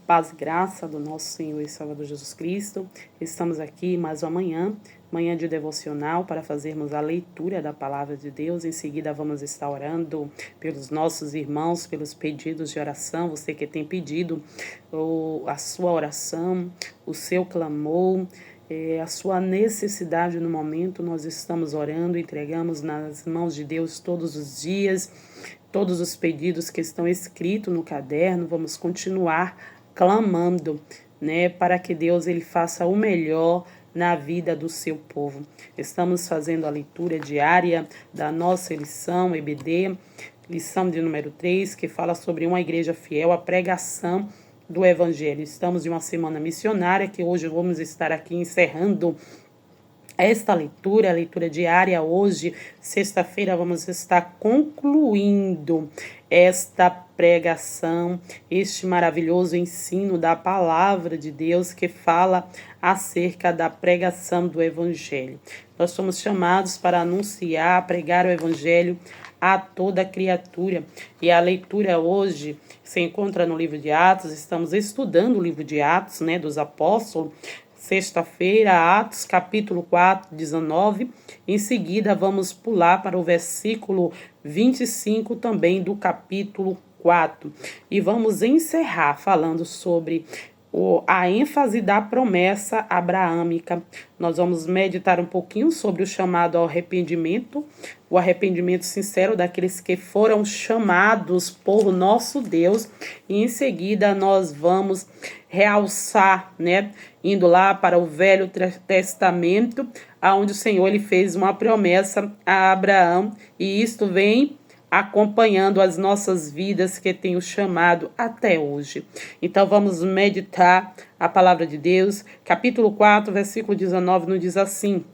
Paz e graça do nosso Senhor e Salvador Jesus Cristo. Estamos aqui mais uma manhã de devocional para fazermos a leitura da palavra de Deus. Em seguida vamos estar orando pelos nossos irmãos, pelos pedidos de oração. Você que tem pedido a sua oração, o seu clamor, a sua necessidade no momento, nós estamos orando, entregamos nas mãos de Deus todos os dias, todos os pedidos que estão escritos no caderno. Vamos continuar clamando, para que Deus ele faça o melhor na vida do seu povo. Estamos fazendo a leitura diária da nossa lição EBD, lição de número 3, que fala sobre uma igreja fiel, a pregação do Evangelho. Estamos em uma semana missionária, que hoje vamos estar aqui encerrando esta leitura, a leitura diária. Hoje, sexta-feira, vamos estar concluindo esta pregação, este maravilhoso ensino da palavra de Deus que fala acerca da pregação do Evangelho. Nós somos chamados para anunciar, pregar o Evangelho a toda criatura. E a leitura hoje se encontra no livro de Atos. Estamos estudando o livro de Atos, dos apóstolos. Sexta-feira, Atos, capítulo 4, 19. Em seguida, vamos pular para o versículo 25 também do capítulo 4. E vamos encerrar falando sobre a ênfase da promessa abraâmica. Nós vamos meditar um pouquinho sobre o chamado ao arrependimento, o arrependimento sincero daqueles que foram chamados por nosso Deus. E em seguida nós vamos realçar, indo lá para o Velho Testamento, onde o Senhor ele fez uma promessa a Abraão, e isto vem acompanhando as nossas vidas que tem o chamado até hoje. Então vamos meditar a palavra de Deus. Capítulo 4, versículo 19, nos diz assim: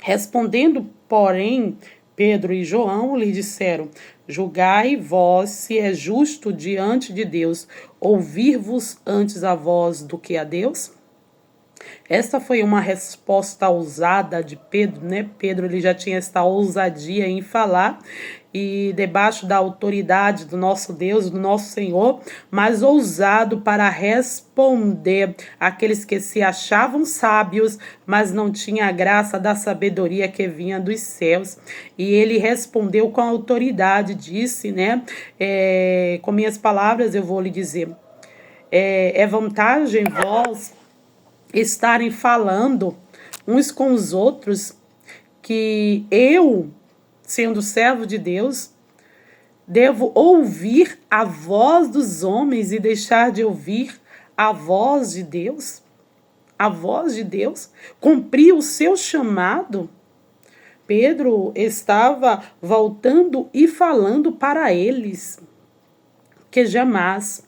respondendo, porém, Pedro e João lhe disseram: julgai vós se é justo diante de Deus ouvir-vos antes a vós do que a Deus? Esta foi uma resposta ousada de Pedro, Pedro ele já tinha esta ousadia em falar, e debaixo da autoridade do nosso Deus, do nosso Senhor, mas ousado para responder àqueles que se achavam sábios, mas não tinha a graça da sabedoria que vinha dos céus. E ele respondeu com autoridade, disse, com minhas palavras eu vou lhe dizer, é vantagem vós estarem falando uns com os outros, que eu, sendo servo de Deus, devo ouvir a voz dos homens e deixar de ouvir a voz de Deus? A voz de Deus? Cumprir o seu chamado? Pedro estava voltando e falando para eles que jamais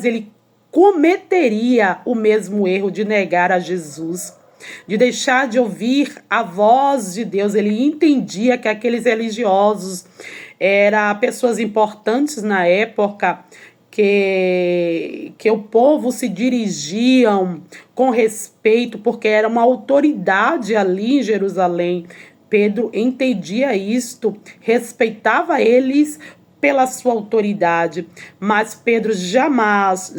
ele cometeria o mesmo erro de negar a Jesus, de deixar de ouvir a voz de Deus. Ele entendia que aqueles religiosos eram pessoas importantes na época, que o povo se dirigiam com respeito, porque era uma autoridade ali em Jerusalém. Pedro entendia isto, respeitava eles pela sua autoridade, mas Pedro jamais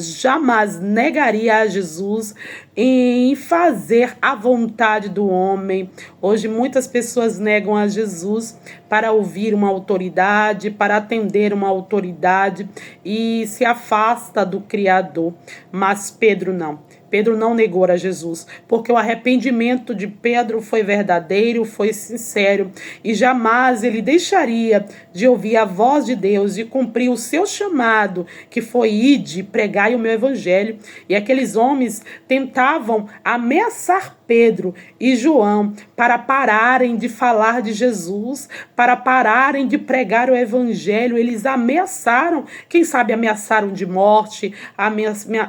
negaria a Jesus em fazer a vontade do homem. Hoje muitas pessoas negam a Jesus para ouvir uma autoridade, para atender uma autoridade, e se afasta do Criador. Mas Pedro não. Pedro não negou a Jesus, porque o arrependimento de Pedro foi verdadeiro, foi sincero, e jamais ele deixaria de ouvir a voz de Deus e cumprir o seu chamado, que foi ide, pregai o meu evangelho. E aqueles homens tentavam ameaçar Pedro e João para pararem de falar de Jesus, para pararem de pregar o evangelho. Eles ameaçaram, quem sabe ameaçaram de morte,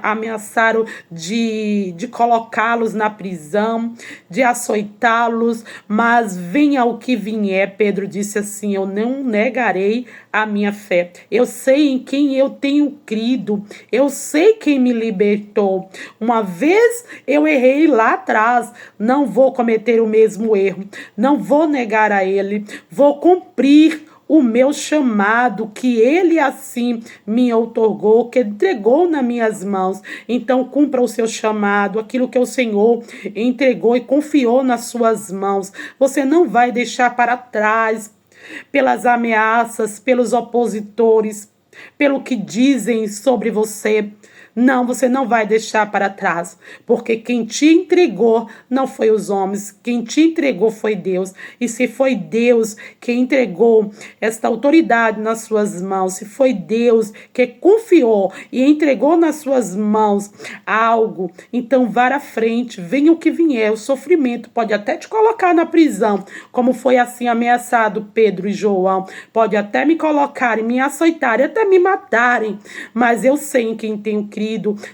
ameaçaram de colocá-los na prisão, de açoitá-los, mas venha o que vier, Pedro disse assim: eu não negarei a minha fé. Eu sei em quem eu tenho crido, eu sei quem me libertou. Uma vez eu errei lá atrás, não vou cometer o mesmo erro, não vou negar a ele, vou cumprir o meu chamado, que Ele assim me outorgou, que entregou nas minhas mãos. Então, cumpra o seu chamado, aquilo que o Senhor entregou e confiou nas suas mãos. Você não vai deixar para trás pelas ameaças, pelos opositores, pelo que dizem sobre você. Não, você não vai deixar para trás, porque quem te entregou não foi os homens, quem te entregou foi Deus. E se foi Deus que entregou esta autoridade nas suas mãos, se foi Deus que confiou e entregou nas suas mãos algo, então vá à frente, venha o que vier. O sofrimento pode até te colocar na prisão, como foi assim ameaçado Pedro e João, pode até me colocarem, me açoitarem, até me matarem, mas eu sei em quem tenho crido,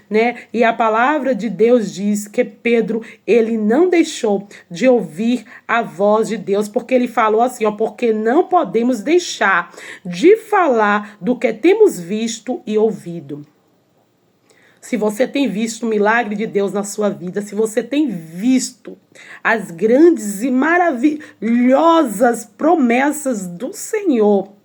né? E a palavra de Deus diz que Pedro, ele não deixou de ouvir a voz de Deus, porque ele falou assim, ó, porque não podemos deixar de falar do que temos visto e ouvido. Se você tem visto o milagre de Deus na sua vida, se você tem visto as grandes e maravilhosas promessas do Senhor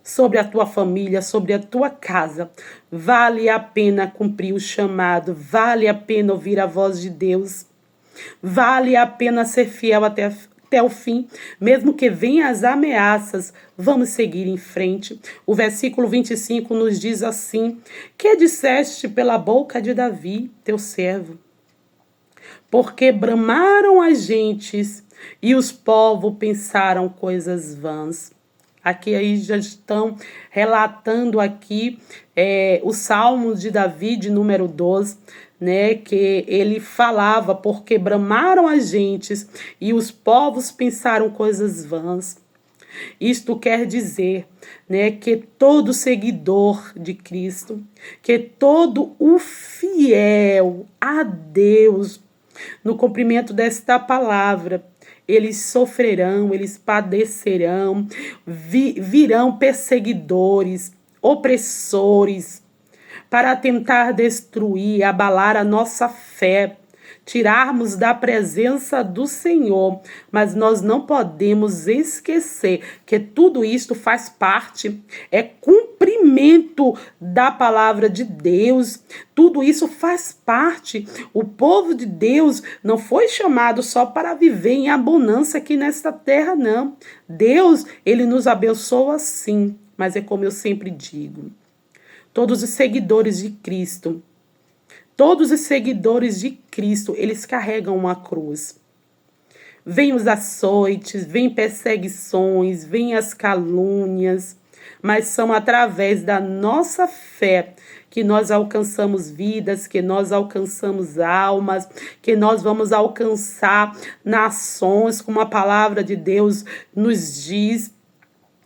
sobre a tua família, sobre a tua casa, vale a pena cumprir o chamado, vale a pena ouvir a voz de Deus, vale a pena ser fiel até o fim, mesmo que venham as ameaças, vamos seguir em frente. O versículo 25 nos diz assim, que disseste pela boca de Davi, teu servo? Porque bramaram as gentes e os povos pensaram coisas vãs. Aqui aí já estão relatando aqui o Salmo de Davi, de número 12, né, que ele falava, porque bramaram as gentes e os povos pensaram coisas vãs. Isto quer dizer, né, que todo seguidor de Cristo, que todo o fiel a Deus, no cumprimento desta palavra, eles sofrerão, eles padecerão, virão perseguidores, opressores, para tentar destruir, abalar a nossa fé, tirarmos da presença do Senhor, mas nós não podemos esquecer que tudo isto faz parte, é cumprimento da palavra de Deus, tudo isso faz parte. O povo de Deus não foi chamado só para viver em abundância aqui nesta terra, não. Deus, ele nos abençoa sim, mas é como eu sempre digo, todos os seguidores de Cristo, eles carregam uma cruz. Vêm os açoites, vêm perseguições, vêm as calúnias, mas são através da nossa fé que nós alcançamos vidas, que nós alcançamos almas, que nós vamos alcançar nações, como a palavra de Deus nos diz.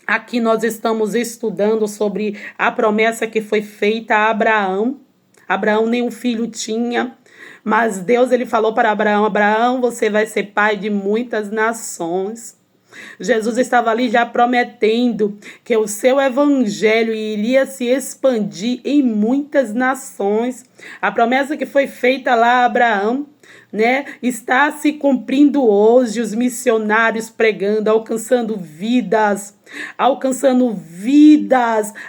Aqui nós estamos estudando sobre a promessa que foi feita a Abraão. Abraão nenhum filho tinha, mas Deus ele falou para Abraão, Abraão, você vai ser pai de muitas nações. Jesus estava ali já prometendo que o seu evangelho iria se expandir em muitas nações. A promessa que foi feita lá a Abraão, né, está se cumprindo hoje, os missionários pregando, alcançando vidas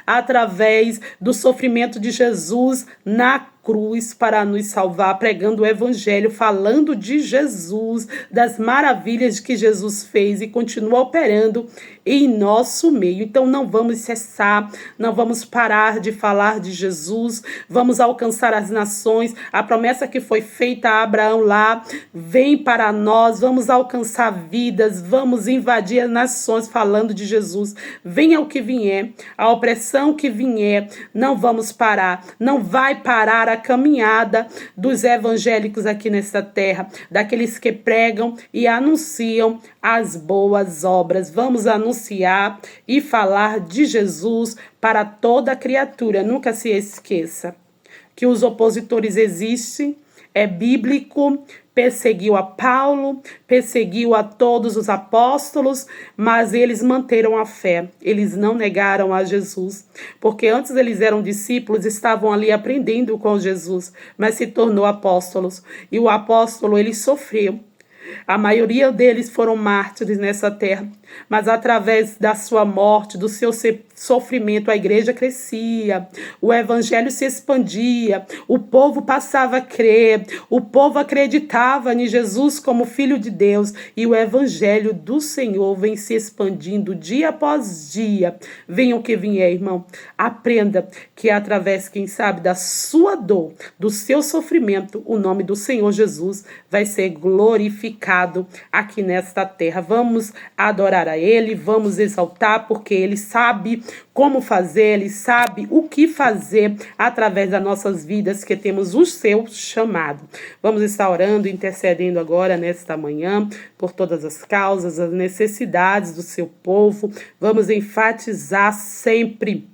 através do sofrimento de Jesus na cruz para nos salvar, pregando o evangelho, falando de Jesus, das maravilhas que Jesus fez e continua operando em nosso meio. Então não vamos cessar, não vamos parar de falar de Jesus, vamos alcançar as nações. A promessa que foi feita a Abraão lá vem para nós, vamos alcançar vidas, vamos invadir as nações falando de Jesus. Venha o que vier, a opressão que vier, não vamos parar, não vai parar a caminhada dos evangélicos aqui nesta terra, daqueles que pregam e anunciam as boas obras. Vamos anunciar e falar de Jesus para toda criatura. Nunca se esqueça que os opositores existem, é bíblico, perseguiu a Paulo, perseguiu a todos os apóstolos, mas eles manteram a fé, eles não negaram a Jesus, porque antes eles eram discípulos, estavam ali aprendendo com Jesus, mas se tornou apóstolos, e o apóstolo ele sofreu. A maioria deles foram mártires nessa terra, mas através da sua morte, do seu sofrimento, a igreja crescia, o evangelho se expandia, o povo passava a crer, o povo acreditava em Jesus como Filho de Deus, e o evangelho do Senhor vem se expandindo dia após dia. Venha o que vier, irmão, aprenda que através, quem sabe, da sua dor, do seu sofrimento, o nome do Senhor Jesus vai ser glorificado aqui nesta terra. Vamos adorar a Ele, vamos exaltar, porque Ele sabe como fazer, Ele sabe o que fazer através das nossas vidas, que temos o seu chamado. Vamos estar orando, intercedendo agora nesta manhã por todas as causas, as necessidades do seu povo. Vamos enfatizar sempre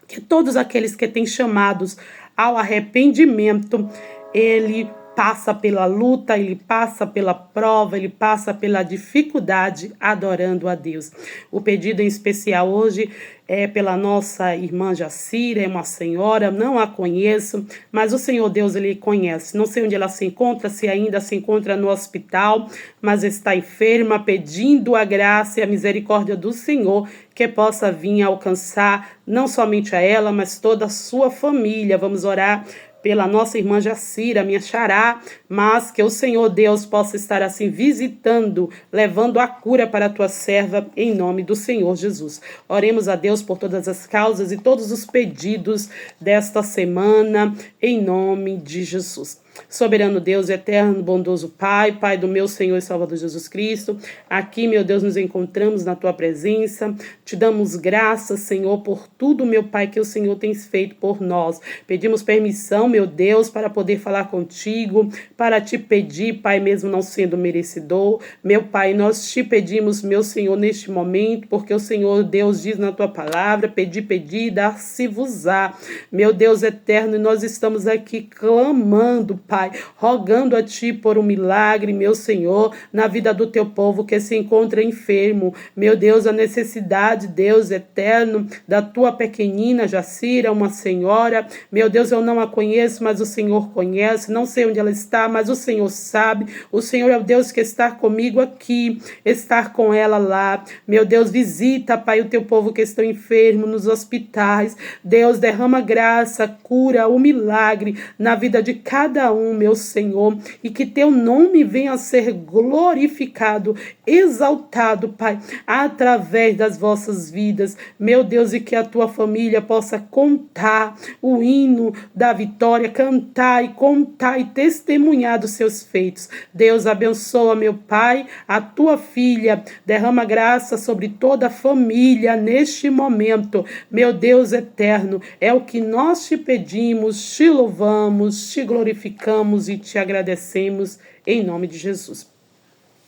que todos aqueles que têm chamados ao arrependimento, Ele passa pela luta, ele passa pela prova, ele passa pela dificuldade adorando a Deus. O pedido em especial hoje é pela nossa irmã Jacira, é uma senhora, não a conheço, mas o Senhor Deus, Ele conhece. Não sei onde ela se encontra, se ainda se encontra no hospital, mas está enferma, pedindo a graça e a misericórdia do Senhor, que possa vir alcançar não somente a ela, mas toda a sua família. Vamos orar pela nossa irmã Jacira, minha xará, mas que o Senhor Deus possa estar assim visitando, levando a cura para a tua serva, em nome do Senhor Jesus. Oremos a Deus por todas as causas e todos os pedidos desta semana, em nome de Jesus. Soberano Deus, eterno, bondoso Pai, Pai do meu Senhor e Salvador Jesus Cristo, aqui, meu Deus, nos encontramos na Tua presença, te damos graças, Senhor, por tudo, meu Pai, que o Senhor tem feito por nós. Pedimos permissão, meu Deus, para poder falar contigo, para te pedir, Pai, mesmo não sendo merecedor. Meu Pai, nós te pedimos, meu Senhor, neste momento, porque o Senhor Deus diz na Tua palavra, pedi, dar-se-vos-á. Meu Deus eterno, e nós estamos aqui clamando, Pai, rogando a Ti por um milagre, meu Senhor, na vida do Teu povo que se encontra enfermo. Meu Deus, a necessidade, Deus eterno, da Tua pequenina Jacira, uma senhora. Meu Deus, eu não a conheço, mas o Senhor conhece. Não sei onde ela está, mas o Senhor sabe. O Senhor é o Deus que está comigo aqui, estar com ela lá. Meu Deus, visita, Pai, o Teu povo que está enfermo nos hospitais. Deus, derrama graça, cura, o milagre na vida de cada um, meu Senhor, e que Teu nome venha a ser glorificado, exaltado, Pai, através das vossas vidas, meu Deus, e que a Tua família possa contar o hino da vitória, cantar e testemunhar dos Seus feitos. Deus, abençoa, meu Pai, a Tua filha, derrama graça sobre toda a família neste momento, meu Deus eterno, é o que nós te pedimos, te louvamos, te glorificamos e te agradecemos em nome de Jesus.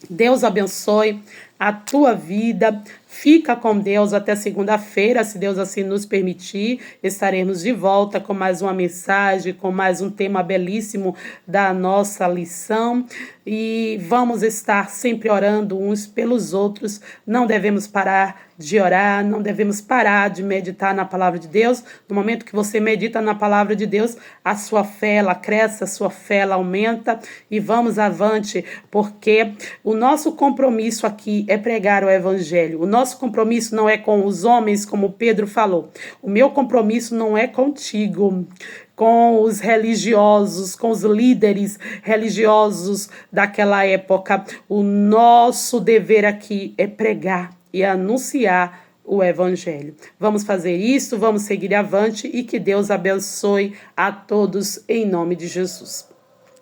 Deus abençoe a tua vida. Fica com Deus até segunda-feira, se Deus assim nos permitir. Estaremos de volta com mais uma mensagem, com mais um tema belíssimo da nossa lição. E vamos estar sempre orando uns pelos outros. Não devemos parar de orar, não devemos parar de meditar na palavra de Deus. No momento que você medita na palavra de Deus, a sua fé, ela cresce, a sua fé, ela aumenta. E vamos avante, porque o nosso compromisso aqui é pregar o evangelho. O nosso compromisso não é com os homens, como Pedro falou. O meu compromisso não é contigo, com os religiosos, com os líderes religiosos daquela época. O nosso dever aqui é pregar e anunciar o evangelho. Vamos fazer isso, vamos seguir avante e que Deus abençoe a todos em nome de Jesus.